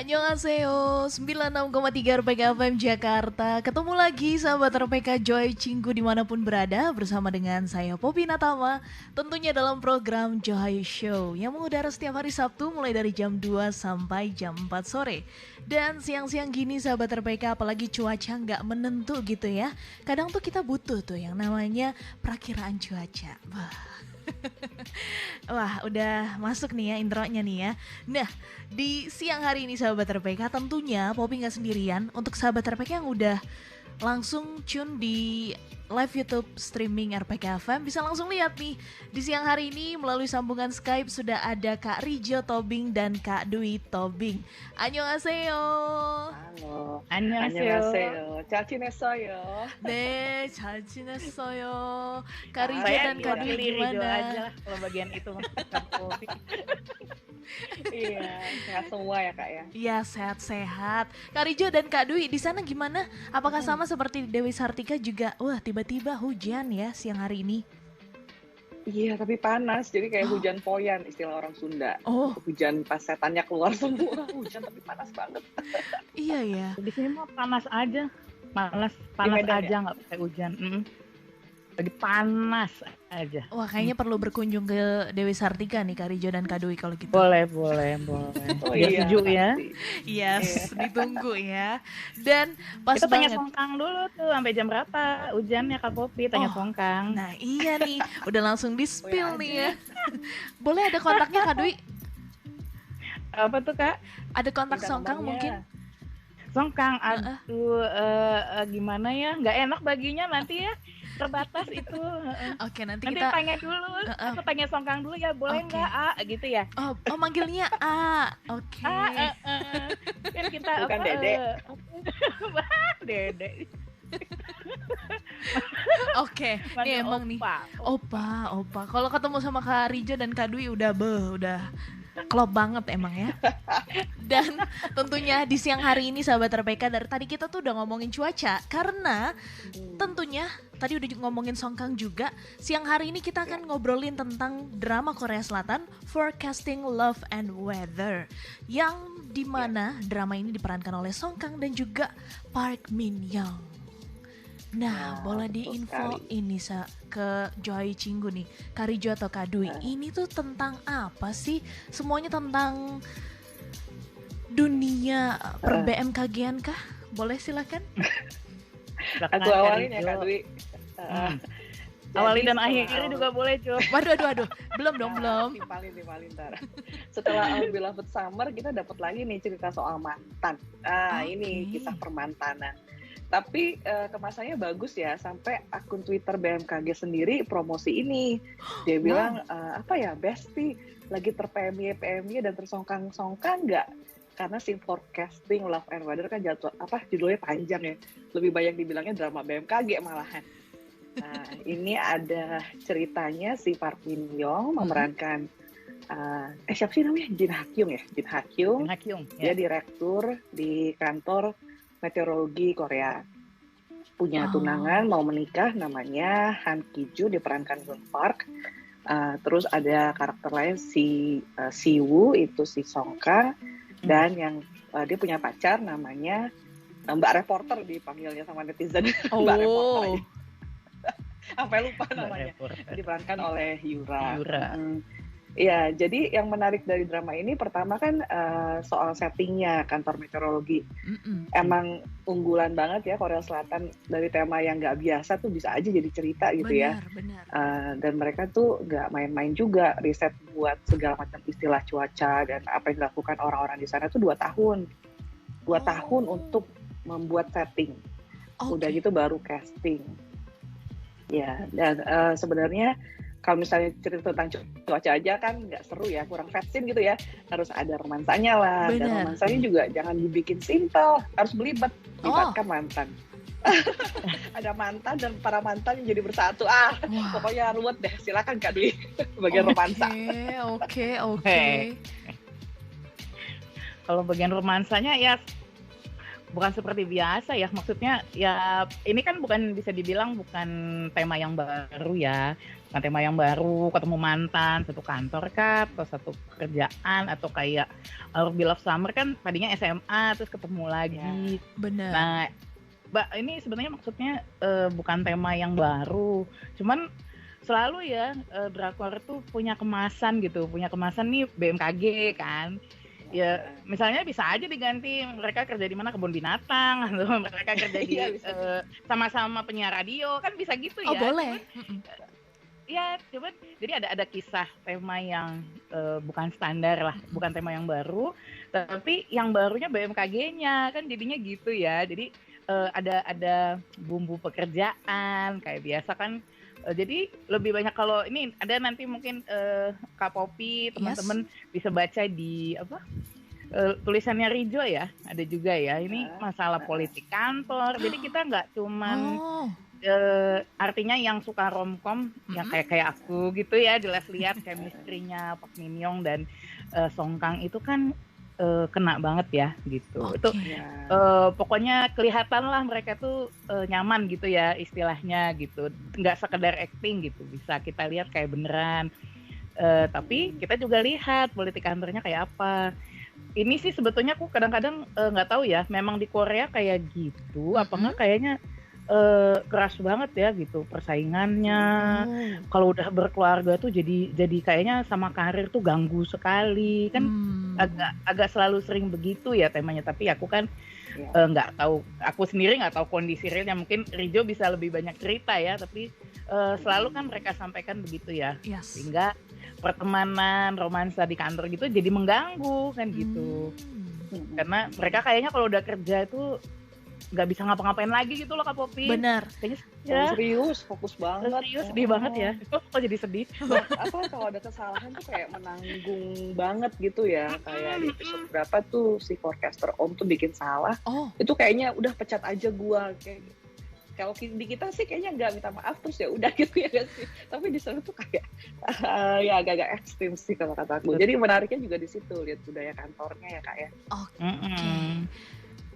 Annyeonghaseyo, 96,3 RPK FM Jakarta. Ketemu lagi sahabat RPK Joy Cinggu dimanapun berada, bersama dengan saya Poppy Natama. Tentunya dalam program Joy Show yang mengudara setiap hari Sabtu mulai dari jam 2 sampai jam 4 sore. Dan siang-siang gini sahabat RPK, apalagi cuaca nggak menentu gitu ya, kadang tuh kita butuh tuh yang namanya perakiraan cuaca. Wah, udah masuk nih ya intronya nih ya. Nah, di siang hari ini sahabat RPK, tentunya Poppy nggak sendirian. Untuk sahabat RPK yang udah langsung tune di live YouTube streaming RPK FM, bisa langsung lihat nih. Di siang hari ini melalui sambungan Skype sudah ada Kak Rijo Tobing dan Kak Dwi Tobing. Annyeonghaseyo. Halo. 안녕하세요. 잘 지냈어요? 네, 잘 지냈어요. Kak Rijo Saya dan Kak Dwi diwakili Rijo gimana? aja kalau bagian itu. Iya, sehat semua ya Kak ya. Iya, sehat-sehat. Kak Rijo dan Kak Dwi di sana gimana? Apakah sama seperti Dewi Sartika juga? Wah, tiba-tiba hujan ya siang hari ini. Iya, tapi panas, jadi kayak hujan poyan istilah orang Sunda. Oh, Hujan pas setannya keluar semua, hujan tapi panas banget. iya ya. Di sini mah panas aja. Panas Medan aja nggak pakai hujan. Lagi panas aja. Wah, kayaknya perlu berkunjung ke Dewi Sartika nih Kak Rijo dan Kak Dwi kalau gitu. Boleh. Oh Biar iya, sejuk ya. pasti. Yes, ditunggu ya. Dan pas Kita tanya banget. Songkang dulu tuh sampai jam berapa hujannya Kak Poppy, tanya Oh. Songkang. Nah, iya nih, udah langsung di-spill Oh, ya nih aja. ya. Boleh ada kontaknya Kak Dwi? Apa tuh Kak? Ada kontak Minta Songkang nomornya. mungkin? Songkang, aduh, gimana ya? Nggak enak baginya nanti ya. Terbatas itu. Oke, nanti Nanti kita tanya dulu. Aku tanya Songkang dulu ya, boleh Oke. nggak? Gitu ya. Oh, manggilnya A. Oke. Kan kita Bukan Dede. Dede. Oke, nih Manggil emang nih. Opa. Opa. Kalau ketemu sama Kak Rijo dan Kak Dwi udah klop banget emang ya. Dan tentunya di siang hari ini sahabat RPK, dari tadi kita tuh udah ngomongin cuaca karena tentunya tadi udah ngomongin Songkang juga. Siang hari ini kita akan ngobrolin tentang drama Korea Selatan Forecasting Love and Weather, yang dimana drama ini diperankan oleh Songkang dan juga Park Min Young. Nah, boleh betul diinfoin nih ke Joy Cinggu nih, Kak Rijo atau Kak Dwi, ini tuh tentang apa sih? Semuanya tentang dunia per BMKG-an kah? Boleh silakan. Aku awalin ya Kak Dwi. Awali dan Jadi akhiri setelah juga boleh, Jo. Waduh. Belum dong, belum. Timpalin ntar. Setelah Our Beloved Summer, kita dapat lagi nih cerita soal mantan. Ini Oke. kisah permantanan. Tapi kemasannya bagus ya, sampai akun Twitter BMKG sendiri promosi ini. Dia bilang, Besti, lagi terPMI dan tersongkang-songkang nggak? Karena si Forecasting Love and Weather kan judulnya panjang ya. Lebih banyak dibilangnya drama BMKG malahan. Nah, ini ada ceritanya si Park Min Young memerankan, siapa sih namanya? Jin Ha-kyung ya? Jin Ha-kyung. Hakyung. Dia direktur di kantor meteorologi Korea. Punya tunangan, mau menikah, namanya Han Ki-ju, diperankan Yoon Park. Terus ada karakter lain si Siwoo, itu si Songkang. Dan yang dia punya pacar namanya Mbak Reporter dipanggilnya sama netizen. Mbak Reporter aja. Sampai lupa namanya. Diperankan oleh Yura. Iya, jadi yang menarik dari drama ini pertama kan soal settingnya kantor meteorologi. Emang unggulan banget ya Korea Selatan, dari tema yang nggak biasa tuh bisa aja jadi cerita gitu ya. Benar. Dan mereka tuh nggak main-main juga riset buat segala macam istilah cuaca dan apa yang dilakukan orang-orang di sana tuh 2 tahun. 2 tahun untuk membuat setting. Udah gitu baru casting. Ya, dan sebenarnya kalau misalnya cerita tentang cuaca aja kan nggak seru ya, kurang vaksin gitu ya. Harus ada romansanya lah. Bener. Dan romansanya juga jangan dibikin simpel, harus belibet. Libatkan mantan. Ada mantan dan para mantan yang jadi bersatu. Pokoknya ruwet deh. Silakan Kak Dwi bagian romansa. Oke. Kalau bagian romansanya ya bukan seperti biasa ya, maksudnya ya ini kan bisa dibilang bukan tema yang baru ya, bukan tema yang baru, ketemu mantan satu kantor kah atau satu pekerjaan atau kayak Our Beloved Summer kan tadinya SMA terus ketemu lagi. Bener. Nah, ini sebenarnya maksudnya bukan tema yang baru, cuman selalu ya drakor tuh punya kemasan gitu, punya kemasan nih BMKG kan. Ya misalnya bisa aja diganti mereka kerja di mana, kebun binatang atau mereka kerja di sama-sama penyiar radio kan bisa gitu ya. Oh boleh. Ya coba jadi ada kisah tema yang bukan standar lah, bukan tema yang baru, tapi yang barunya BMKG-nya kan jadinya gitu ya. Jadi ada bumbu pekerjaan kayak biasa kan. Jadi lebih banyak kalau ini ada nanti mungkin Kak Popi teman-teman bisa baca di tulisannya Rijo ya, ada juga ya ini masalah politik kantor. Jadi kita nggak cuman artinya yang suka romcom yang kayak aku gitu ya, jelas lihat chemistry-nya Pak Min Young dan Song Kang itu kan kena banget ya gitu. Itu pokoknya kelihatan lah mereka tuh nyaman gitu ya istilahnya gitu, nggak sekedar acting gitu, bisa kita lihat kayak beneran. Tapi kita juga lihat politik kantornya kayak apa. Ini sih sebetulnya aku kadang-kadang nggak tahu ya, memang di Korea kayak gitu apa nggak, kayaknya keras banget ya gitu persaingannya. Kalau udah berkeluarga tuh jadi kayaknya sama karir tuh ganggu sekali kan. Agak selalu sering begitu ya temanya, tapi aku kan nggak tahu, aku sendiri nggak tahu kondisi realnya, mungkin Rijo bisa lebih banyak cerita ya, tapi selalu kan mereka sampaikan begitu ya, sehingga pertemanan romansa di kantor gitu jadi mengganggu kan gitu. Karena mereka kayaknya kalau udah kerja itu nggak bisa ngapa-ngapain lagi gitu loh Kak Popi. Benar. Ya. Serius, fokus banget. Serius, sedih banget ya. Kok jadi sedih? Kalau ada kesalahan tuh kayak menanggung banget gitu ya. Kayak di episode berapa tuh si forecaster Om tuh bikin salah. Itu kayaknya udah pecat aja gua. Kayak kalau di kita sih kayaknya nggak minta maaf terus ya udah gitu ya sih. Tapi di sana tuh kayak ya agak-agak ekstrim sih kalau kata aku. Jadi menariknya juga di situ, lihat budaya kantornya ya Kak ya.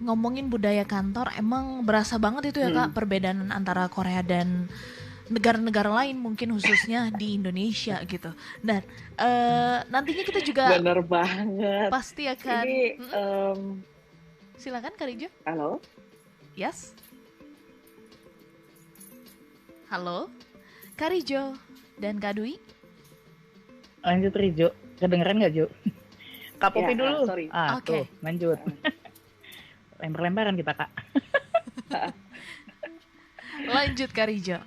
Ngomongin budaya kantor, emang berasa banget itu ya Kak, perbedaan antara Korea dan negara-negara lain, mungkin khususnya di Indonesia gitu. Dan nantinya kita juga bener banget pasti akan ini, silakan Kak Rijo. Halo. Yes. Halo Kak Rijo dan Kak Dwi. Lanjut Rijo, kedengeran nggak Jo? Kak Popi dulu. Sorry. Tuh lanjut. Lempar-lemparan kita Kak. Lanjut Kak Rijo.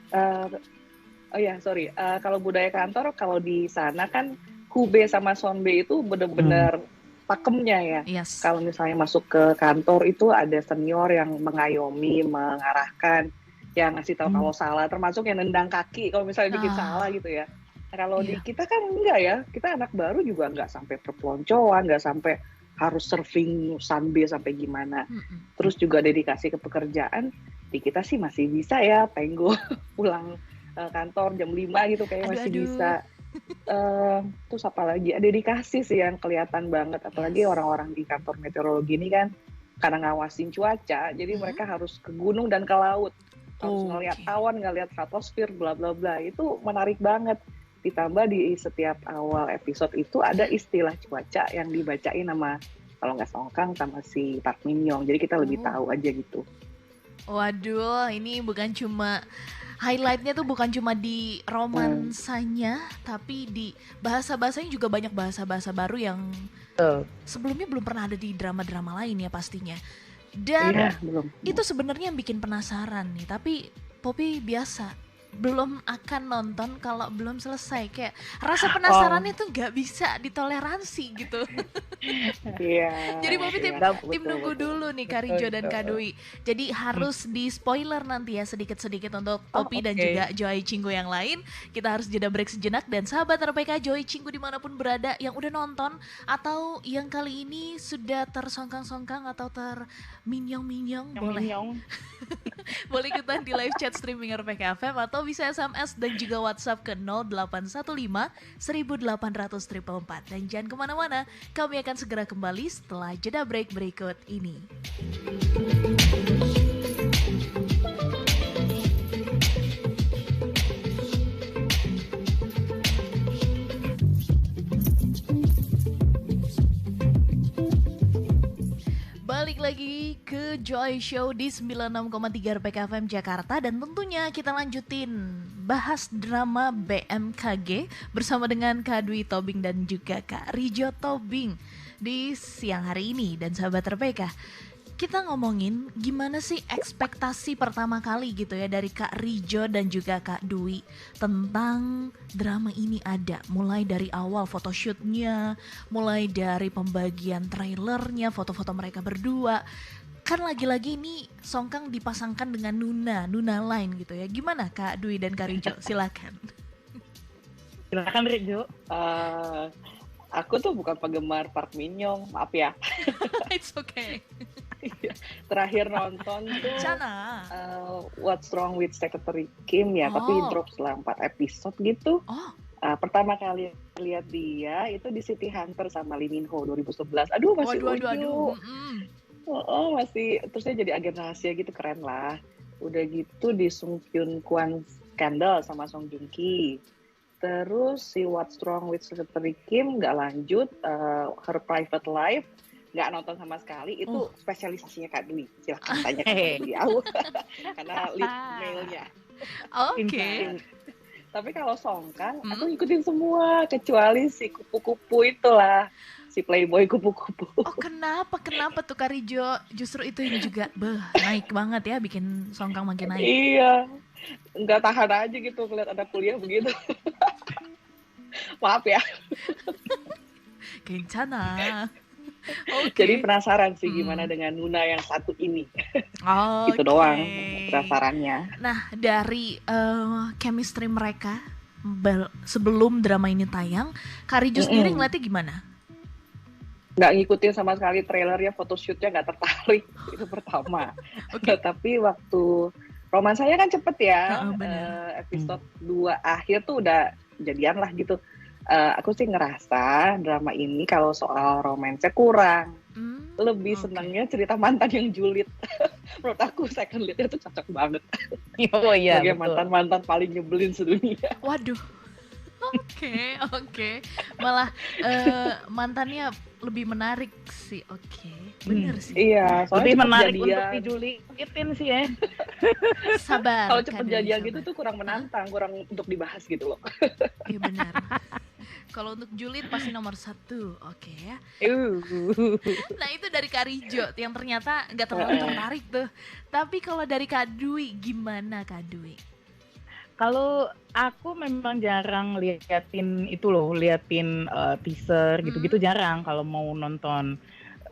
Sorry. Kalau budaya kantor, kalau di sana kan Hube sama Sonbe itu benar-benar pakemnya ya. Yes. Kalau misalnya masuk ke kantor itu ada senior yang mengayomi, mengarahkan, yang ngasih tahu kalau salah, termasuk yang nendang kaki kalau misalnya bikin salah gitu ya. Nah, kalau di kita kan enggak ya, kita anak baru juga enggak sampai perpeloncoan, enggak sampai harus surfing sunbe sampai gimana. Terus juga dedikasi ke pekerjaan, di kita sih masih bisa ya, penggo pulang kantor jam 5 gitu kayak masih bisa. Terus apalagi dedikasi sih yang kelihatan banget, apalagi orang-orang di kantor meteorologi ini kan karena ngawasin cuaca, jadi mereka harus ke gunung dan ke laut, harus ngelihat awan, ngelihat stratosfer, bla bla bla. Itu menarik banget. Ditambah di setiap awal episode itu ada istilah cuaca yang dibacain sama, kalau nggak Song Kang sama si Park Min Young, jadi kita lebih tahu aja gitu. Waduh, ini bukan cuma highlightnya tuh bukan cuma di romansanya, tapi di bahasa-bahasanya juga banyak bahasa-bahasa baru yang sebelumnya belum pernah ada di drama-drama lain ya pastinya. Dan itu sebenarnya yang bikin penasaran nih, tapi Popi biasa belum akan nonton kalau belum selesai, kayak rasa penasaran itu nggak bisa ditoleransi gitu. Jadi Popi tim nunggu dulu nih Kak Rijo dan Kak Dwi. Jadi harus di spoiler nanti ya sedikit-sedikit untuk Popi dan juga Joy Cinggu yang lain. Kita harus jeda break sejenak, dan sahabat RPK Joy Cinggu dimanapun berada yang udah nonton atau yang kali ini sudah tersongkang-songkang atau terminyong-minyong boleh ikutan di live chat streaming RPK FM atau bisa SMS dan juga WhatsApp ke 0815 1800 444. Dan jangan kemana-mana, kami akan segera kembali setelah jeda break berikut ini. Balik lagi ke Joy Show di 96,3 RPK FM Jakarta. Dan tentunya kita lanjutin bahas drama BMKG bersama dengan Kak Dwi Tobing dan juga Kak Rijo Tobing di siang hari ini. Dan sahabat RPK, kita ngomongin gimana sih ekspektasi pertama kali gitu ya dari Kak Rijo dan juga Kak Dwi tentang drama ini ada. Mulai dari awal photoshootnya, mulai dari pembagian trailernya, foto-foto mereka berdua. Kan lagi-lagi ini Songkang dipasangkan dengan Nuna lain gitu ya. Gimana Kak Dwi dan Kak Rijo? Silakan. Silakan Rijo. Aku tuh bukan penggemar Park Min Young, maaf ya. It's okay. Terakhir nonton tuh What's Wrong with Secretary Kim ya, tapi drop setelah 4 episode gitu. Pertama kali lihat dia itu di City Hunter sama Lee Min Ho 2011. Aduh masih lucu. Masih terusnya jadi agen rahasia gitu, keren lah. Udah gitu di Sung Kyun Kwan Scandal sama Song Joong Ki. Terus si What's Wrong with Secretary Kim nggak lanjut, Her Private Life nggak nonton sama sekali. Itu spesialisasinya Kak Dwi, silahkan tanya ke beliau karena lead mailnya. Oke. Tapi kalau Songkang aku ngikutin semua kecuali si kupu-kupu itulah, si Playboy kupu-kupu. Kenapa tuh Kak Rijo? Justru itu yang juga naik banget ya, bikin Songkang makin naik. Iya, nggak tahan aja gitu ngeliat ada kuliah begitu. Maaf ya. Kencana. Jadi penasaran sih gimana dengan Nuna yang satu ini. Itu doang penasarannya. Nah, dari chemistry mereka sebelum drama ini tayang, Kak Rijo sendiri ngeliatnya gimana? Nggak ngikutin sama sekali trailernya, photoshootnya nggak tertarik. Itu pertama. Tapi waktu romansanya kan cepet ya. Episode 2 akhir tuh udah jadian lah gitu. Aku sih ngerasa drama ini kalau soal romansnya kurang. Lebih senangnya cerita mantan yang julid. Menurut aku second lead-nya tuh cocok banget. Oh iya, sebagai mantan-mantan paling nyebelin sedunia. Waduh. Oke. Malah mantannya lebih menarik sih. Bener sih. Iya, soalnya lebih menarik jadian. untuk dijulitin sih ya. Sabar. Kalau cepet jadian gitu tuh kurang menantang, kurang untuk dibahas gitu loh. Iya benar. Kalau untuk julid pasti nomor 1, oke ya. Nah itu dari Kak Rijo yang ternyata nggak terlalu tertarik tuh. Tapi kalau dari Kak Dwi, gimana Kak Dwi? Kalau aku memang jarang liatin teaser gitu-gitu, jarang kalau mau nonton.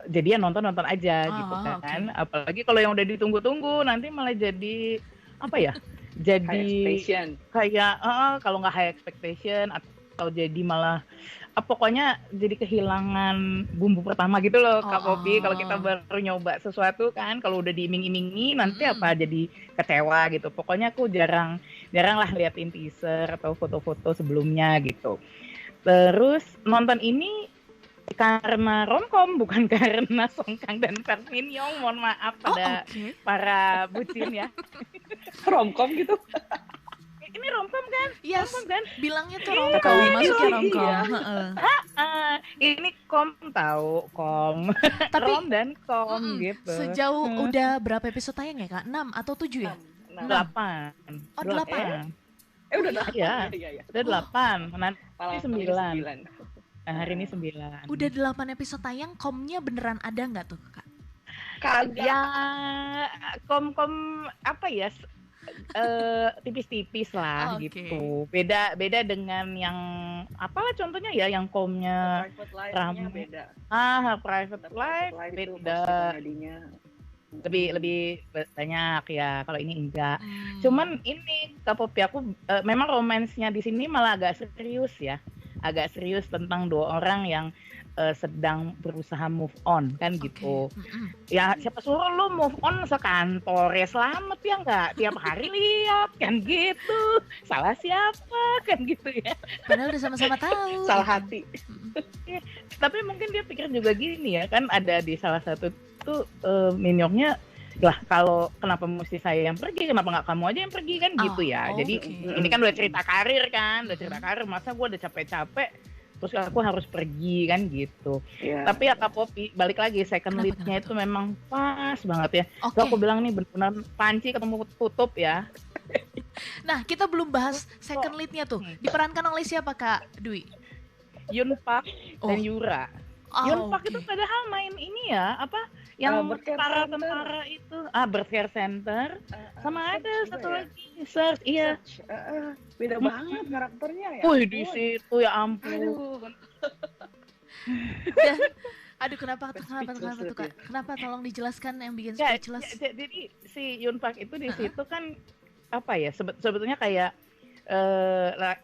Jadi ya nonton aja gitu kan. Apalagi kalau yang udah ditunggu-tunggu nanti malah jadi apa ya? Jadi kayak kalau nggak high expectation atau jadi malah pokoknya jadi kehilangan bumbu pertama gitu loh Kak Popi. Kalau kita baru nyoba sesuatu kan, kalau udah diiming-imingi nanti jadi kecewa gitu. Pokoknya aku jarang lah liatin teaser atau foto-foto sebelumnya gitu. Terus nonton ini karena romcom, bukan karena Songkang dan Park Min Young. Mohon maaf pada para bucin ya. Romcom gitu. Ini romcom kan? Yes. Romcom kan? Bilangnya tuh romcom, masuknya romcom. Ini kom tahu, kom. Tapi rom dan kom gitu. Sejauh udah berapa episode tayang ya Kak? 6 atau 7 ya? 8. Oh 8? Udah 8? Iya. Udah 8. Nanti 9. 9. Hari ini 9. Udah 8 episode tayang, komnya beneran ada nggak tuh Kak? Kagak. Ya, kom apa ya? Tipis-tipis lah gitu. Beda dengan yang apalah contohnya ya, yang komnya Private beda. Private Life beda. Lebih banyak ya, kalau ini enggak. Cuman ini Kak Popi, aku memang romansnya di sini malah agak serius ya. Agak serius tentang 2 orang yang sedang berusaha move on kan gitu. Oke. Mm-mm. Ya siapa suruh lu move on sekantor, ya selamat ya nggak tiap hari lihat kan gitu. Salah siapa kan gitu ya. Padahal udah sama-sama tahu. Salah gitu. hati. Mm-mm. Tapi mungkin dia pikir juga gini ya, kan ada di salah satu tuh Minyongnya, lah kalau kenapa mesti saya yang pergi, kenapa nggak kamu aja yang pergi kan gitu ya. Jadi oke. ini kan udah cerita karir kan, masa gue udah capek-capek terus aku harus pergi kan gitu. Iya. Tapi ya Kak Popi, balik lagi second Kenapa, lead-nya kenapa itu memang pas banget ya. Oke. Gak aku bilang nih benar-benar panci ketemu tutup ya. Nah, kita belum bahas second lead-nya tuh. Diperankan oleh siapa, Kak Dwi? Yun Park Oh. dan Yura. Oh, Yun Park oke. itu padahal main ini ya, apa yang Bird Care para Center. tentara itu, Bird Care Center, sama ada Search satu juga ya? lagi Search, iya. Search. Beda banget karakternya ya. Wih di ampun. situ ya ampun. Aduh. Dan, aduh, kenapa Speechless tuh, Kak? ya. Kenapa, tolong dijelaskan yang bikin Ya, speechless? jadi si Yun Park itu di Uh-uh. situ kan apa ya? Sebetulnya kayak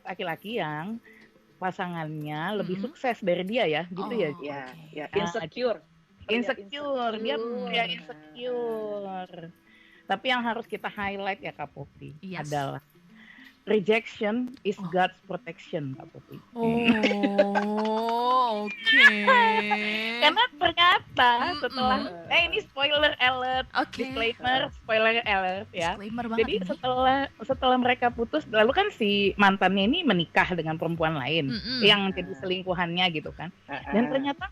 laki-laki yang pasangannya lebih Mm-mm. sukses dari dia ya, gitu ya. Oh. Ya, Oke. ya, Ah, insecure. Insecure, dia Insecure. insecure. Tapi yang harus kita highlight ya Kak Popi Yes. adalah rejection is Oh. God's protection Kak Popi. Oh, oke. Karena ternyata Mm-mm. setelah ini spoiler alert, Oke. disclaimer spoiler alert ya. Disclaimer banget Jadi ini. setelah mereka putus, lalu kan si mantannya ini menikah dengan perempuan lain Mm-mm. yang jadi selingkuhannya gitu kan. Ah, Dan ternyata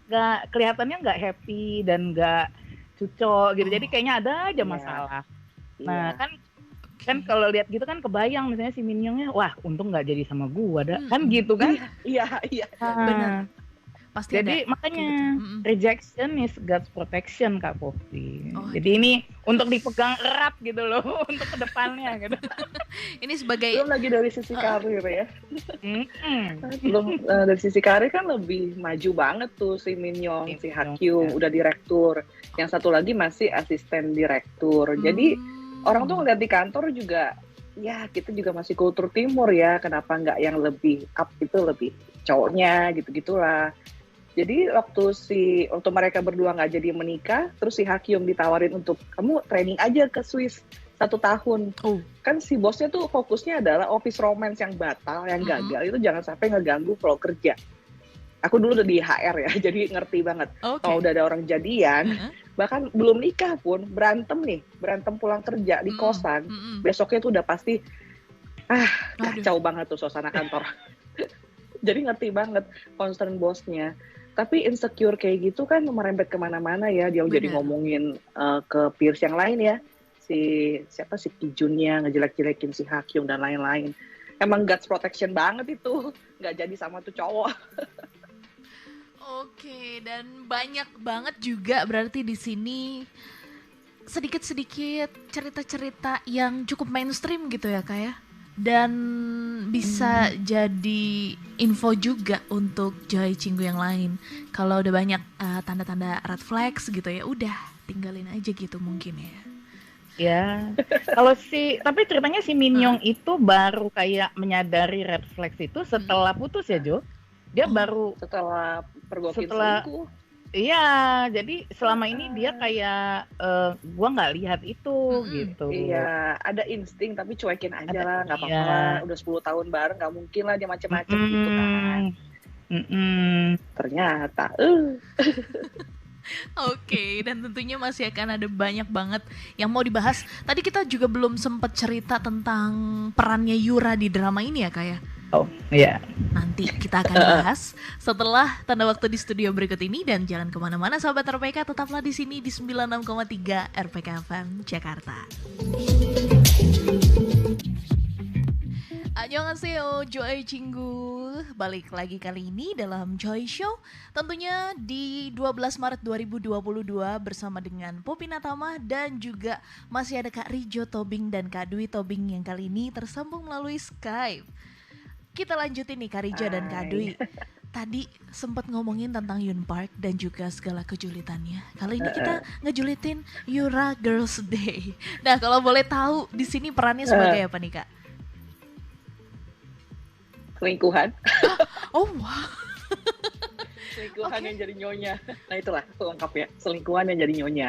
kelihatannya nggak happy dan nggak cocok gitu. Jadi Oh. kayaknya ada aja Iya. masalah. iya. Nah kan kalau lihat gitu kan kebayang misalnya si Minyongnya, wah untung nggak jadi sama gua dah, kan Mm-mm. gitu kan. Iya, iya. Nah, Benar. Pasti jadi ada makanya kayak gitu. Mm-mm. rejection is God's protection Kak Popi. Oh, Jadi ini untuk dipegang erat gitu loh untuk kedepannya gitu. Ini sebagai Belum lagi dari sisi karir ya. Mm-mm. Belum dari sisi karir kan lebih maju banget tuh si Minyong, si Hakyung Ya. udah direktur. Yang satu lagi masih asisten direktur. Jadi orang tuh ngeliat di kantor juga, ya kita juga masih kultur timur ya, kenapa nggak yang lebih up itu lebih cowoknya gitu-gitulah. Jadi waktu mereka berdua nggak jadi menikah, terus si Hakyung ditawarin untuk kamu training aja ke Swiss 1 tahun. Oh. Kan si bosnya tuh fokusnya adalah office romance yang batal, yang gagal itu jangan sampai ngeganggu flow kerja. Aku dulu udah di HR ya, jadi ngerti banget. Oke. Kalau udah ada orang jadian, Heeh. bahkan belum nikah pun berantem pulang kerja di kosan, Mm-mm. besoknya tuh udah pasti Aduh. kacau banget tuh suasana kantor. Jadi ngerti banget concern bosnya. Tapi insecure kayak gitu kan merembet kemana-mana ya. Dia jadi Benar. ngomongin ke peers yang lain ya. Si Kijunnya ngejelek-jelekin si Hakyung dan lain-lain. Emang God's protection banget itu. Nggak jadi sama tuh cowok. Oke, dan banyak banget juga berarti di sini sedikit-sedikit cerita-cerita yang cukup mainstream gitu ya, Kak ya. Dan bisa jadi info juga untuk Joy Cinggu yang lain. Kalau udah banyak tanda-tanda red flags gitu ya, udah tinggalin aja gitu mungkin ya. Ya, tapi ceritanya si Minyong itu baru kayak menyadari red flags itu setelah putus ya Jo. Dia baru Setelah pergokin Setelah- selingkuh. iya, jadi selama ini dia kayak gua nggak lihat itu Mm-mm. gitu. Iya, ada insting tapi cuekin aja Ada, lah, nggak apa-apa iya. lah. Udah 10 tahun bareng, nggak mungkin lah dia macem-macem gitu kan. Ternyata, Oke, dan tentunya masih akan ada banyak banget yang mau dibahas. Tadi kita juga belum sempat cerita tentang perannya Yura di drama ini ya, Kak ya. Oh, iya. Nanti kita akan bahas setelah tanda waktu di studio berikut ini. Dan jangan kemana-mana Sobat RPK, tetaplah di sini di 96,3 RPK FM Jakarta. Annyeonghaseyo, Joy Cinggu. Balik lagi kali ini dalam Joy Show. Tentunya di 12 Maret 2022 bersama dengan Popi Natama. Dan juga masih ada Kak Rijo Tobing dan Kak Dwi Tobing yang kali ini tersambung melalui Skype. Kita lanjutin nih Kak Rijo dan Kak Dwi. Tadi sempat ngomongin tentang Yun Park dan juga segala kejulitannya. Kali ini kita ngejulitin Yura Girls Day. Nah, kalau boleh tahu di sini perannya sebagai apa nih, Kak? selingkuhan. Oh, wow. Selingkuhan Oke. yang jadi nyonya. Nah itulah lengkap ya, selingkuhan yang jadi nyonya.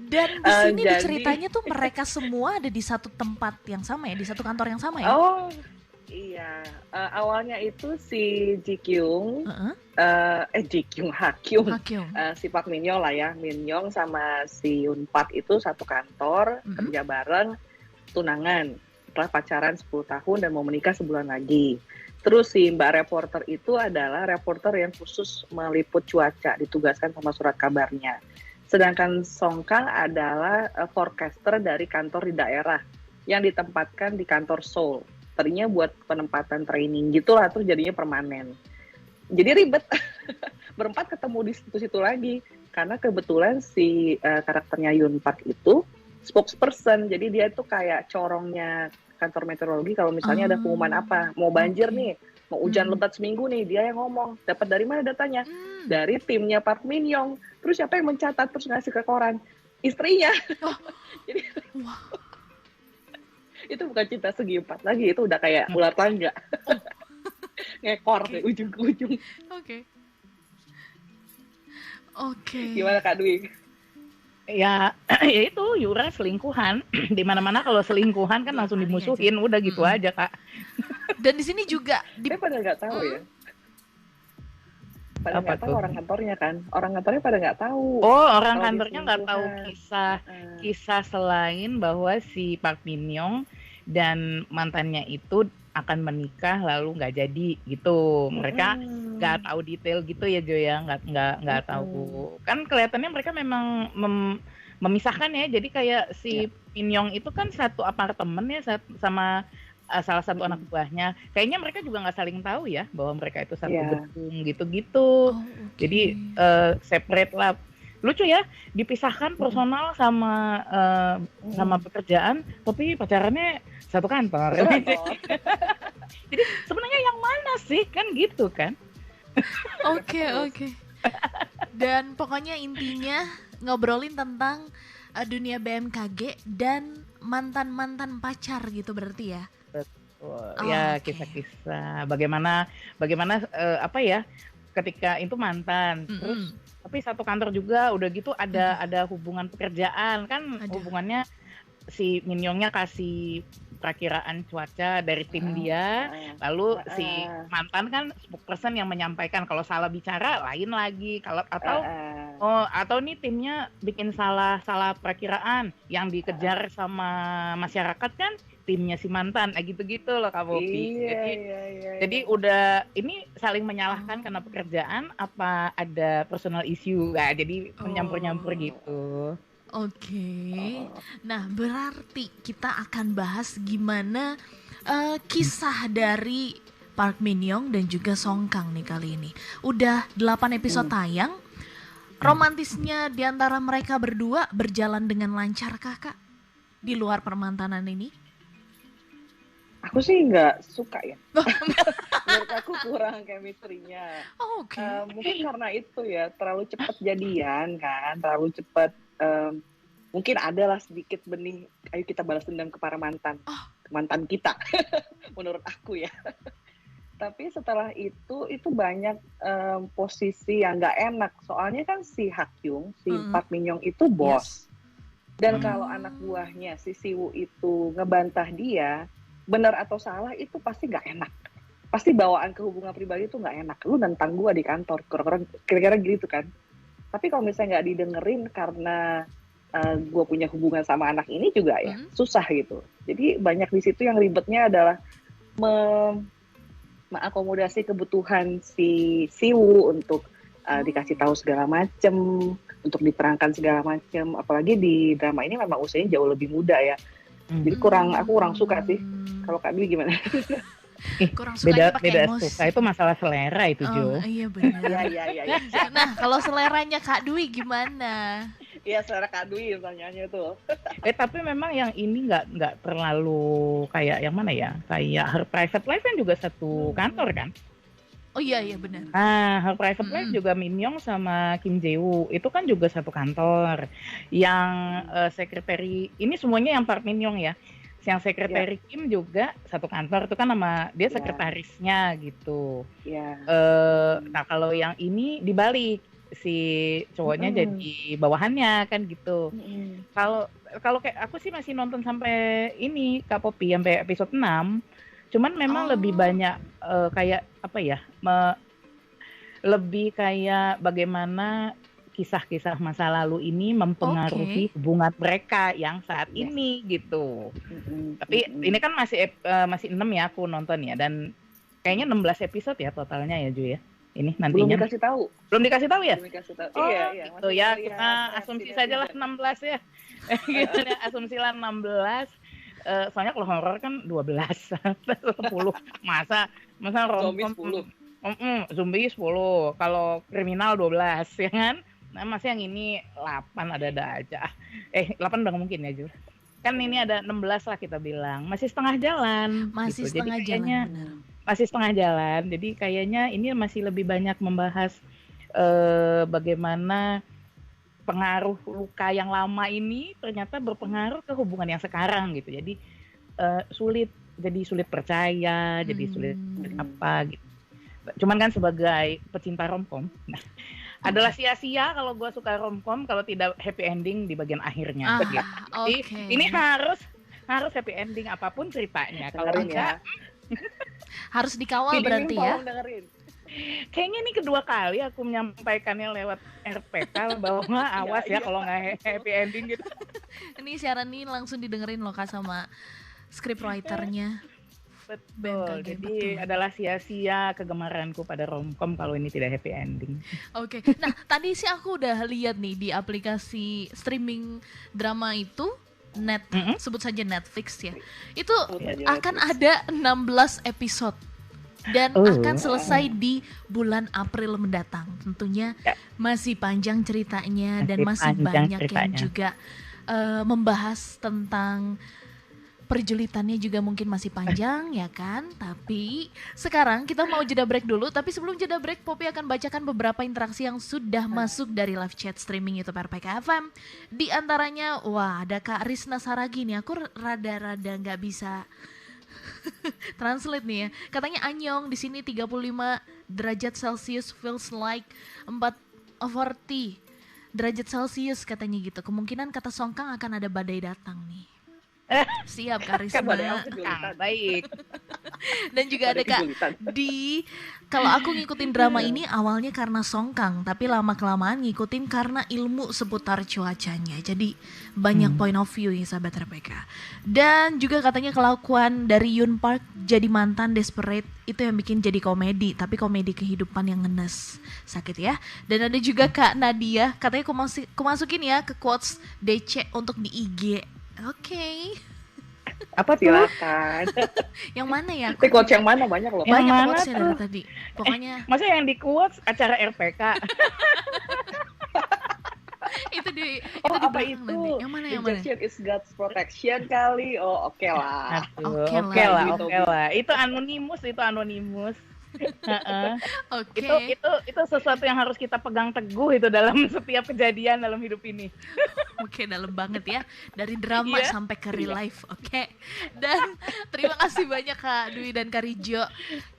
Dan di sini di Jadi, ceritanya tuh mereka semua ada di satu tempat yang sama ya, di satu kantor yang sama ya? oh iya, awalnya itu si Ji Kyung, Heeh. Ji Kyung, Ha Kyung, Hakyung. si Park Min Young lah ya, Min Young sama si Yoon Park itu satu kantor, kerja bareng, tunangan, setelah pacaran 10 tahun dan mau menikah sebulan lagi. Terus si Mbak reporter itu adalah reporter yang khusus meliput cuaca, ditugaskan sama surat kabarnya. Sedangkan Song Kang adalah forecaster dari kantor di daerah yang ditempatkan di kantor Seoul. Tadinya buat penempatan training gitulah, terus jadinya permanen. Jadi ribet, berempat ketemu di situ-situ lagi. Karena kebetulan si karakternya Yoon Park itu spokesperson, jadi dia itu kayak corongnya kantor meteorologi kalau misalnya ada pengumuman apa, mau banjir nih, mau hujan lebat seminggu nih, dia yang ngomong. Dapat dari mana datanya? Dari timnya Park Min Young. Terus siapa yang mencatat terus ngasih ke koran? Istrinya. Jadi itu bukan cinta segi empat lagi, itu udah kayak ular tangga. Ngekor deh ujung ke ujung. Oke. Oke. Gimana Kak Dwi? Ya, ya itu Yura selingkuhan. Di mana-mana kalau selingkuhan kan langsung dimusuhin, udah gitu aja, Kak. Dan di sini juga Dia pada nggak tahu ya. Pada Apa nggak tahu tuh? orang kantornya kan. Orang kantornya pada nggak tahu. Oh, orang Kalau kantornya nggak tahu diselingkuhan. kisah selain bahwa si Park Min Young dan mantannya itu akan menikah lalu nggak jadi gitu. Mereka nggak tahu detail gitu ya Jo ya, nggak tahu. Kan kelihatannya mereka memang memisahkan ya. Jadi kayak si Min Young itu kan satu apartemen ya sama salah satu anak buahnya. Kayaknya mereka juga nggak saling tahu ya bahwa mereka itu satu gedung gitu-gitu. Jadi separate lah. Lucu ya, dipisahkan personal sama pekerjaan, tapi pacarannya satu kantor. Jadi sebenarnya yang mana sih kan gitu kan? Oke. Dan pokoknya intinya ngobrolin tentang dunia BMKG dan mantan-mantan pacar gitu berarti ya? Ya kisah-kisah bagaimana apa ya ketika itu mantan terus tapi satu kantor juga udah gitu ada hubungan pekerjaan kan hubungannya si Min Youngnya kasih perakiraan cuaca dari tim dia, lalu si mantan kan spokesperson yang menyampaikan kalau salah bicara lain lagi kalau atau nih timnya bikin salah perakiraan yang dikejar sama masyarakat kan timnya si mantan gitu-gitu loh Kak Bopi. Jadi udah ini saling menyalahkan karena pekerjaan apa ada personal issue. Nah, jadi menyampur-nyampur gitu. Oke. Nah, berarti kita akan bahas gimana kisah dari Park Min Young dan juga Song Kang nih kali ini. Udah 8 episode tayang. Romantisnya di antara mereka berdua berjalan dengan lancar Kak? Di luar permantanan ini? Aku sih nggak suka ya. Menurut aku kurang chemistry-nya. Oke. Mungkin karena itu ya, terlalu cepat jadian kan, terlalu cepat. Mungkin adalah sedikit benih, ayo kita balas dendam ke para mantan kita, menurut aku ya. Tapi setelah itu banyak posisi yang nggak enak. Soalnya kan si Hakyung, si Park Min Young itu bos. Dan kalau anak buahnya si Siwoo itu ngebantah dia, benar atau salah itu pasti nggak enak. Pasti bawaan ke hubungan pribadi itu nggak enak. Lu nentang gua di kantor, kira-kira gitu kan. Tapi kalau misalnya nggak didengerin karena gue punya hubungan sama anak ini juga ya susah gitu. Jadi banyak di situ yang ribetnya adalah mengakomodasi kebutuhan si Siwoo untuk dikasih tahu segala macem, untuk diterangkan segala macem. Apalagi di drama ini memang usianya jauh lebih muda ya. Jadi aku kurang suka sih. Kalau Kak Dwi gimana? Kurang sukanya pakai emosi. Suka itu masalah selera itu Jo. Iya benar. Iya. Nah kalau seleranya Kak Dwi gimana? Iya selera Kak Dwi pertanyaannya tuh. Tapi memang yang ini nggak terlalu kayak yang mana ya? Kayak Her Private Life kan juga satu kantor kan? Oh iya benar. Her Private Life juga Min Young sama Kim Jae-woo itu kan juga satu kantor. Yang sekretari ini semuanya yang Park Min Young ya. Yang sekretari Kim juga satu kantor tuh kan sama dia Ya. sekretarisnya gitu. Ya. Nah kalau yang ini dibalik, si cowoknya jadi bawahannya kan gitu. Kalau kayak aku sih masih nonton sampai ini Kak Poppy sampai episode 6. Cuman memang lebih banyak kayak apa ya? Lebih kayak bagaimana kisah-kisah masa lalu ini mempengaruhi hubungan mereka yang saat ini gitu. Tapi ini kan masih 6 ya aku nonton ya, dan kayaknya 16 episode ya totalnya ya Ju ya. Ini nantinya. Belum dikasih tahu ya? Belum dikasih tahu. Iya, gitu ya. Kita asumsi sajalah 16 ya. Gitu ya, asumsilah 16. Soalnya kalau horor kan 12, 10. Masa romcom 10. Zombie 10. Kalau kriminal 12 ya kan? Nah, masih yang ini 8 ada aja. 8 udah mungkin ya, Jul. Kan ini ada 16 lah kita bilang. Masih setengah jalan. Masih gitu. setengah Jadi jalan. masih setengah jalan. Jadi kayaknya ini masih lebih banyak membahas bagaimana pengaruh luka yang lama ini ternyata berpengaruh ke hubungan yang sekarang gitu. Jadi sulit percaya, jadi sulit apa gitu. Cuman kan sebagai pecinta romcom, adalah sia-sia kalau gue suka romcom kalau tidak happy ending di bagian akhirnya. Jadi ini harus happy ending apapun ceritanya. Kalau enggak harus dikawal berarti ya. Kayaknya ini kedua kali aku menyampaikannya lewat RPK bahwa awas ya kalau nggak happy ending gitu. Ini siaran ini langsung didengerin loh Kak sama scriptwriter-nya. Betul, jadi adalah sia-sia kegemaranku pada romcom kalau ini tidak happy ending. Oke. Nah tadi sih aku udah lihat nih di aplikasi streaming drama itu sebut saja Netflix ya. Itu akan ada 16 episode dan akan selesai di bulan April mendatang. Tentunya masih panjang ceritanya dan masih banyak yang juga membahas tentang perjulitannya juga mungkin masih panjang ya kan. Tapi sekarang kita mau jeda break dulu. Tapi sebelum jeda break, Poppy akan bacakan beberapa interaksi yang sudah masuk dari live chat streaming YouTube RPK FM. Di antaranya, wah ada Kak Risna Saragi nih. Aku rada-rada nggak bisa translate nih ya. Katanya Anyong di sini 35 derajat Celcius feels like 40 derajat Celcius katanya gitu. Kemungkinan kata Songkang akan ada badai datang nih. Siap Kak Risma. Baik. Dan juga ada Kak di kalau aku ngikutin drama ini awalnya karena Songkang, tapi lama-kelamaan ngikutin karena ilmu seputar cuacanya. Jadi banyak point of view ya sahabat RPK. Dan juga katanya kelakuan dari Yoon Park jadi mantan desperate itu yang bikin jadi komedi, tapi komedi kehidupan yang ngenes. Sakit ya. Dan ada juga Kak Nadia, katanya aku masukin ya ke quotes DC untuk di IG. Oke. Apa tuh? Silakan. Yang mana ya? Quotes yang mana banyak loh. Banyak quotesnya dari tadi. Pokoknya. Masa yang di quotes acara RPK? itu di apa itu? Nanti. Yang mana? Rejection is God's protection kali. Oh oke lah. Oke lah. Itu anonimus. Itu sesuatu yang harus kita pegang teguh itu dalam setiap kejadian dalam hidup ini. Oke, dalam banget ya. Dari drama sampai ke real life. Oke. Dan terima kasih banyak Kak Dwi dan Kak Rijo.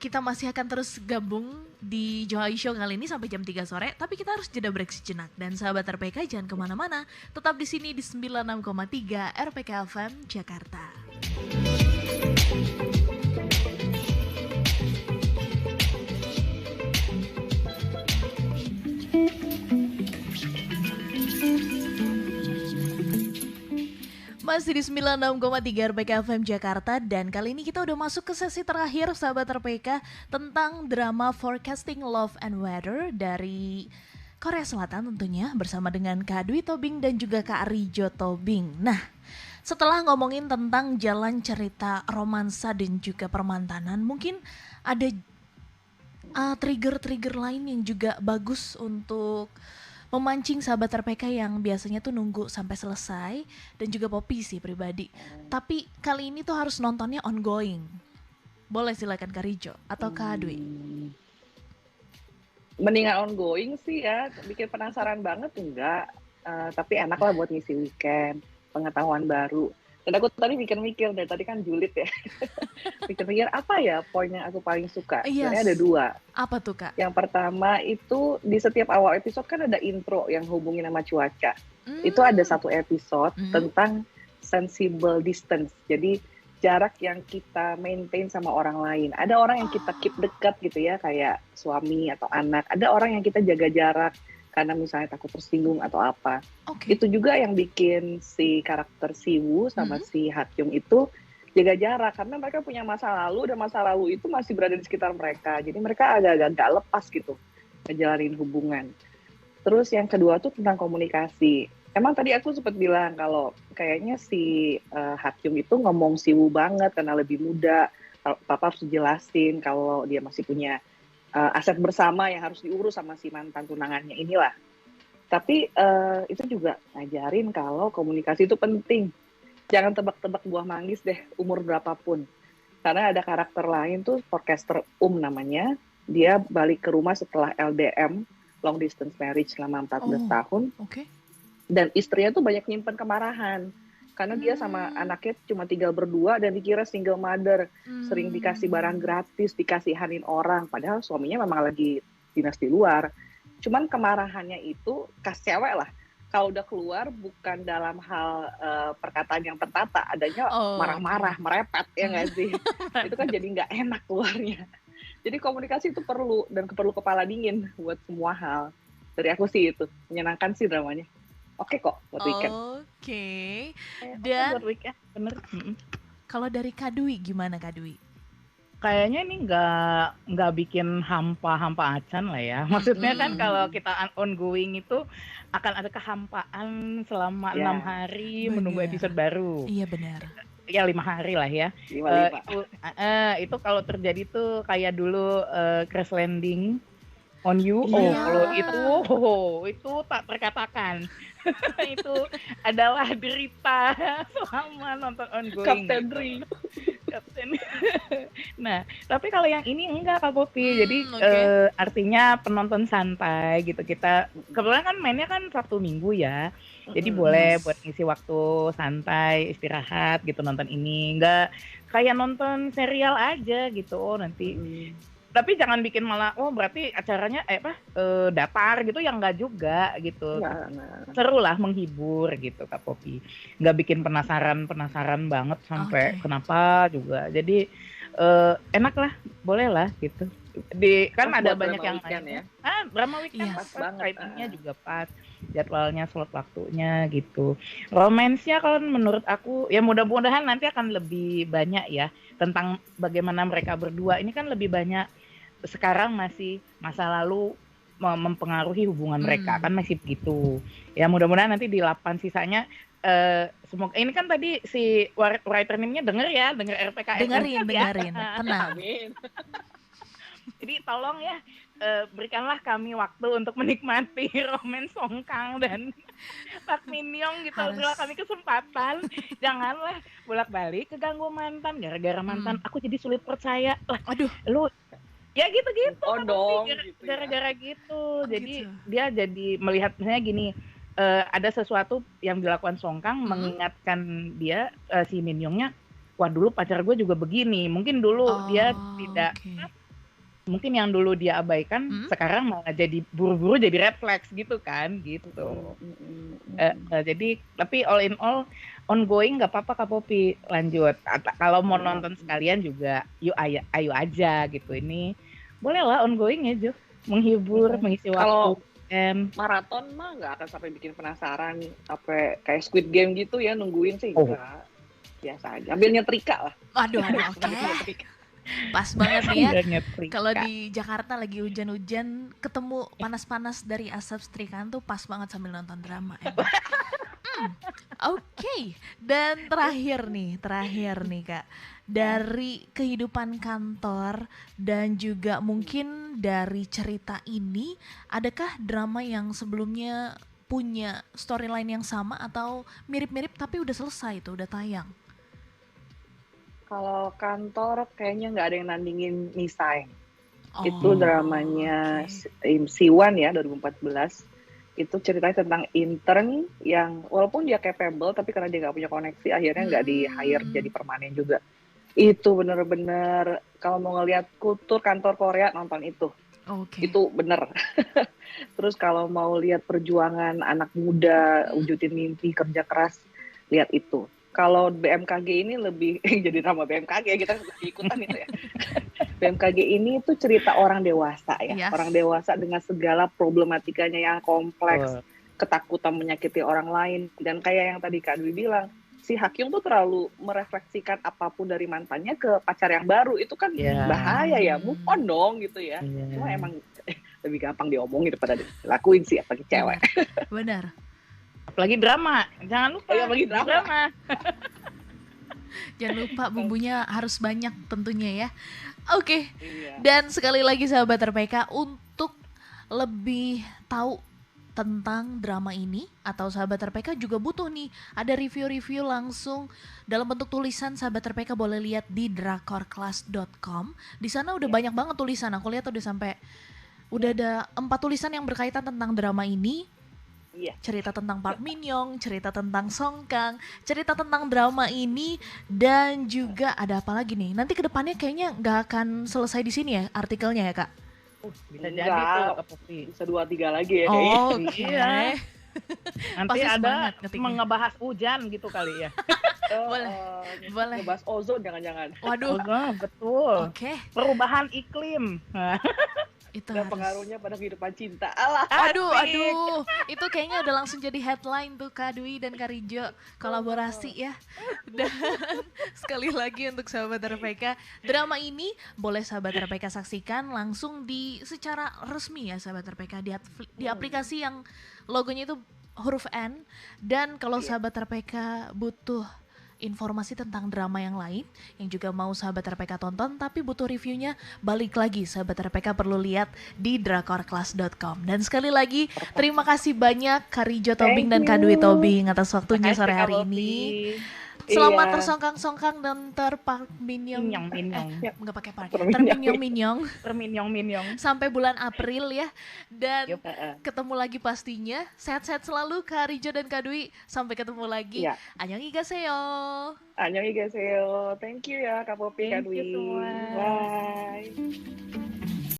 Kita masih akan terus gabung di Johai Show kali ini sampai jam 3 sore. Tapi kita harus jeda break sejenak. Dan sahabat RPK jangan kemana-mana. Tetap di sini di 96,3 RPK FM Jakarta. Masih di 96,3 RPK FM Jakarta dan kali ini kita udah masuk ke sesi terakhir sahabat RPK tentang drama Forecasting Love and Weather dari Korea Selatan tentunya bersama dengan Kak Dwi Tobing dan juga Kak Rijo Tobing. Nah, setelah ngomongin tentang jalan cerita romansa dan juga permantanan, mungkin ada trigger-trigger lain yang juga bagus untuk memancing sahabat RPK yang biasanya tuh nunggu sampai selesai dan juga Poppy sih pribadi. Tapi kali ini tuh harus nontonnya ongoing. Boleh silakan Kak Rijo atau Kak Dwi. Mendingan ongoing sih ya, bikin penasaran banget enggak. Tapi enak lah buat ngisi weekend, pengetahuan baru. Dan aku tadi mikir-mikir, dari tadi kan julid ya. Mikir-mikir apa ya poin yang aku paling suka. Sebenarnya ada Yes. dua. Apa tuh, Kak? Yang pertama itu di setiap awal episode kan ada intro yang hubungin sama cuaca. Itu ada Hmm. satu episode tentang sensible distance. Jadi jarak yang kita maintain sama orang lain. Ada orang yang kita keep dekat gitu ya, kayak suami atau anak. Ada orang yang kita jaga jarak karena misalnya takut tersinggung atau apa. Oke. Itu juga yang bikin si karakter Siwoo sama Mhm. si Hakyung itu jaga jarak karena mereka punya masa lalu dan masa lalu itu masih berada di sekitar mereka. Jadi mereka agak-agak nggak lepas gitu ngejalanin hubungan. Terus yang kedua tuh tentang komunikasi. Emang tadi aku sempat bilang kalau kayaknya si Hakyung itu ngomong Siwoo banget karena lebih muda. Kalau papa harus dijelasin kalau dia masih punya aset bersama yang harus diurus sama si mantan tunangannya inilah. Tapi itu juga ngajarin kalau komunikasi itu penting. Jangan tebak-tebak buah manggis deh, umur berapapun. Karena ada karakter lain tuh, podcaster namanya. Dia balik ke rumah setelah LDM, long distance marriage selama 14 tahun. Oke. Dan istrinya tuh banyak nyimpen kemarahan. Karena dia sama anaknya cuma tinggal berdua dan dikira single mother. Sering dikasih barang gratis, dikasihanin orang. Padahal suaminya memang lagi dinas di luar. Cuman kemarahannya itu khas cewek lah. Kalau udah keluar bukan dalam hal perkataan yang tertata, adanya marah-marah, merepet ya nggak sih? Itu kan jadi nggak enak keluarnya. Jadi komunikasi itu perlu dan perlu kepala dingin buat semua hal. Dari aku sih itu menyenangkan sih dramanya. Oke kok buat weekend. Oke. Dan Dan buat weekend bener. kalau dari Kak Dwi gimana, Kak Dwi? Kayaknya ini nggak bikin hampa acan lah ya. Maksudnya kan kalau kita ongoing itu akan ada kehampaan selama 6 hari menunggu Bener. episode baru. Iya benar. Ya 5 hari lah ya. 5. Itu kalau terjadi tuh kayak dulu Crash Landing on You. Iya. Kalau itu tak terkatakan. Itu adalah derita selama nonton ongoing. Kapten. Nah, tapi kalau yang ini enggak Kak Popi. Jadi artinya penonton santai gitu. Kita kebetulan kan mainnya kan Sabtu Minggu ya. Jadi boleh buat ngisi waktu santai, istirahat gitu nonton ini. Enggak kayak nonton serial aja gitu. Oh, nanti tapi jangan bikin malah berarti acaranya datar gitu, yang enggak juga gitu. Seru lah, menghibur gitu Kak Popi. Enggak bikin penasaran banget sampai kenapa juga. Jadi enak lah, boleh lah gitu. Kan ada banyak yang ya. Drama weekend pas banget. Timingnya juga pas, jadwalnya, slot waktunya gitu. Romance-nya kalau menurut aku ya mudah-mudahan nanti akan lebih banyak ya tentang bagaimana mereka berdua. Ini kan lebih banyak sekarang masih masa lalu mempengaruhi hubungan mereka, kan masih begitu. Ya mudah-mudahan nanti di 8 sisanya semoga ini kan tadi si writer name-nya denger RPKS. Dengerin. Tenang. Amin. Jadi tolong ya berikanlah kami waktu untuk menikmati Romance Songkang dan Pak Minyong gitu. Berilah kami kesempatan. Janganlah bolak-balik keganggu mantan gara-gara mantan. Aku jadi sulit percaya. Lah, aduh, lu ya gitu-gitu. Oh dong, gara-gara gitu. Jadi dia jadi melihat misalnya gini, ada sesuatu yang dilakukan Songkang mengingatkan dia si Minyongnya, wah dulu pacar gue juga begini. Mungkin dulu dia tidak mungkin yang dulu dia abaikan sekarang malah jadi buru-buru jadi red flags gitu kan gitu. Jadi tapi all in all ongoing nggak apa-apa Kak Popi, lanjut. Kalau mau nonton sekalian juga ayo aja gitu. Ini boleh lah ongoing aja, menghibur, mengisi waktu. Kalau maraton mah nggak akan sampai bikin penasaran, sampai kayak Squid Game gitu ya, nungguin sih enggak. Biasa aja, ambil nyetrika lah. Aduh, oke. Pas banget nih ya. Kalau di Jakarta lagi hujan-hujan, ketemu panas-panas dari asap setrikaan tuh pas banget sambil nonton drama. Oke. Dan terakhir nih Kak, dari kehidupan kantor dan juga mungkin dari cerita ini, adakah drama yang sebelumnya punya storyline yang sama atau mirip-mirip tapi udah selesai tuh, udah tayang? Kalau kantor kayaknya nggak ada yang nandingin Misaeng. Itu dramanya Siwan ya, 2014. Itu ceritanya tentang intern yang walaupun dia capable, tapi karena dia nggak punya koneksi, akhirnya nggak di-hire jadi permanen juga. Itu bener-bener, kalau mau ngelihat kultur kantor Korea, nonton itu. Oke. Itu bener. Terus kalau mau lihat perjuangan anak muda, wujudin mimpi, kerja keras, lihat itu. Kalau BMKG ini lebih, jadi nama BMKG, kita ikutan itu ya. BMKG ini tuh cerita orang dewasa ya. Yes. Orang dewasa dengan segala problematikanya yang kompleks, Betul. ketakutan menyakiti orang lain. Dan kayak yang tadi Kak Dwi bilang, si Hakyung tuh terlalu merefleksikan apapun dari mantannya ke pacar yang baru. Itu kan Ya. bahaya ya, move on dong gitu ya. Iya. Cuma emang lebih gampang diomongin daripada dilakuin sih, apalagi cewek. Benar. Apalagi drama, jangan lupa. Oh iya, apalagi drama. Jangan lupa bumbunya harus banyak tentunya ya. Oke. Iya. Dan sekali lagi sahabat RPK, untuk lebih tahu tentang drama ini atau sahabat RPK juga butuh nih ada review-review langsung dalam bentuk tulisan. Sahabat RPK boleh lihat di drakorclass.com. Di sana udah banyak banget tulisan. Aku lihat udah ada 4 tulisan yang berkaitan tentang drama ini. Iya. Cerita tentang Park Min Young, cerita tentang Song Kang, cerita tentang drama ini, dan juga ada apa lagi nih? Nanti kedepannya kayaknya nggak akan selesai di sini ya artikelnya ya Kak? Bisa Enggak. jadi tuh Kak Popi. Bisa 2-3 lagi ya kayaknya. Oh, oke. Iya. Nanti Pasti ada semangat ngetiknya. ngebahas hujan gitu kali ya. Boleh. Boleh. Ngebahas ozon jangan-jangan. Waduh. Oh, betul. Oke, Perubahan iklim. itu Dan harus. pengaruhnya pada kehidupan cinta. Alah. Aduh, Asik. itu kayaknya udah langsung jadi headline tuh Kak Dwi dan Kak Rijo kolaborasi ya. Dan sekali lagi untuk sahabat RPK, drama ini boleh sahabat RPK saksikan langsung secara resmi ya sahabat RPK di aplikasi yang logonya itu huruf N. Dan kalau sahabat RPK butuh informasi tentang drama yang lain yang juga mau sahabat RPK tonton tapi butuh reviewnya, balik lagi sahabat RPK perlu lihat di drakorclass.com. Dan sekali lagi terima kasih banyak Kak Rijo Tobing dan Kak Dwi Tobing atas waktunya Makasih, sore Kak hari Popi. ini. Selamat Iya. tersongkang-songkang dan terpark minyong. Minyong. Nggak pakai park. Terminyong. Terminyong. Perminyong. Sampai bulan April ya. Dan Yup. ketemu lagi pastinya. Sehat-sehat selalu Kak Rijo dan Kak Dwi. Sampai ketemu lagi. Iya. Annyeonghaseyo. Annyeonghaseyo. Thank you ya Kak Popi, Kak Thank you Dwi. semua. Bye.